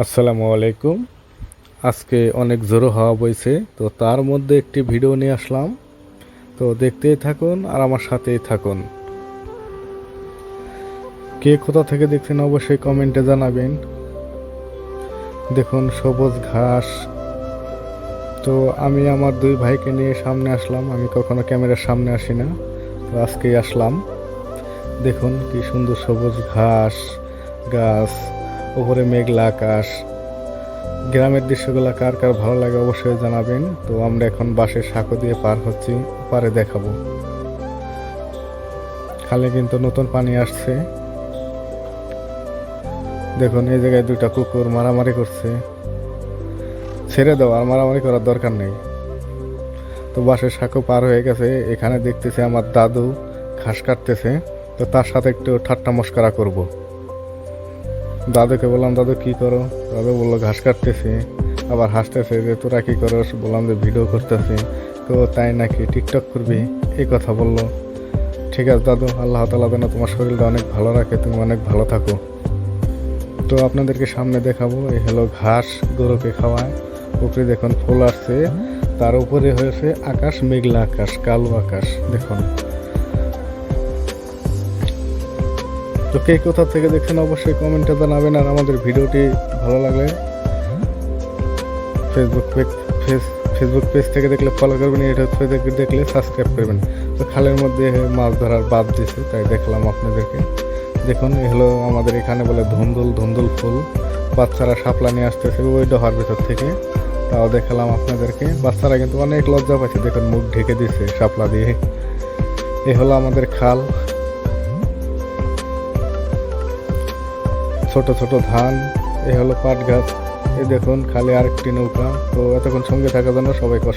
আসসালামু আলাইকুম। আজকে অনেক জোরে হাওয়া বইছে, তো তার মধ্যে একটি ভিডিও নিয়ে আসলাম। তো দেখতেই থাকুন আর আমার সাথেই থাকুন। কে কোথা থেকে দেখছেন অবশ্যই কমেন্টে জানাবেন। দেখুন সবুজ ঘাস। তো আমি আমার দুই ভাইকে নিয়ে সামনে আসলাম। আমি কখনো ক্যামেরার সামনে আসি না, তো আজকেই আসলাম। দেখুন কি সুন্দর সবুজ ঘাস, গাছ, উপরে মেঘলা আকাশ। গ্রামের দৃশ্যগুলো কার কার ভালো লাগে অবশ্যই জানাবেন। তো আমরা এখন বাঁশের সাঁকো দিয়ে পার হচ্ছি, পারে দেখাবো। খালে কিন্তু নতুন পানি আসছে। দেখুন এই জায়গায় দুইটা কুকুর মারামারি করছে। ছেড়ে দাও, আর মারামারি করার দরকার নেই। তো বাঁশের সাঁকো পার হয়ে গেছে। এখানে দেখতেছে আমার দাদু ঘাস কাটতেছে। তো তার সাথে একটু ঠাট্টা মশকরা করব। দাদুকে বললাম, দাদু কি করো? দাদু বললো ঘাস কাটতেছি। আবার হাসতেছে যে তোরা কি করস? বললাম যে ভিডিও করতেছি। তো তাই নাকি, টিকটক করবি? এই কথা বললো। ঠিক আছে দাদু, আল্লাহ তাআলা যেন তোমার শরীরটা অনেক ভালো রাখে, তুমি অনেক ভালো থাকো। তো আপনাদেরকে সামনে দেখাবো, এই হলো ঘাস গরুকে খাওয়ায়। উপরে দেখুন ফুল আসছে, তার উপরে হয়েছে আকাশ, মেঘলা আকাশ, কালো আকাশ। দেখুন। তো কে কোথা থেকে দেখছেন অবশ্যই কমেন্টে জানাবেন। আর আমাদের ভিডিওটি ভালো লাগলে ফেসবুক পেজ থেকে দেখলে ফলো করবেন, ইউটিউব থেকে দেখলে সাবস্ক্রাইব করবেন। তো খালের মধ্যে মাছ ধরার বাদ দিছে, তাই দেখলাম আপনাদেরকে। দেখুন এ হলো আমাদের এখানে বলে ধুন্দুল ফুল। বাচ্চারা শাপলা নিয়ে আসতেছে ওই ডহার ভেতর থেকে, তাও দেখালাম আপনাদেরকে। বাচ্চারা কিন্তু অনেক লজ্জা পাচ্ছে, দেখুন মুখ ঢেকে দিচ্ছে শাপলা দিয়ে। এ হলো আমাদের খাল, ছোট ছোট ধান। এ হলো পাট গাছ। এই দেখুন খালে আরেকটি নৌকা। তো এতক্ষণ সঙ্গে থাকার জন্য সবাই কষ্ট।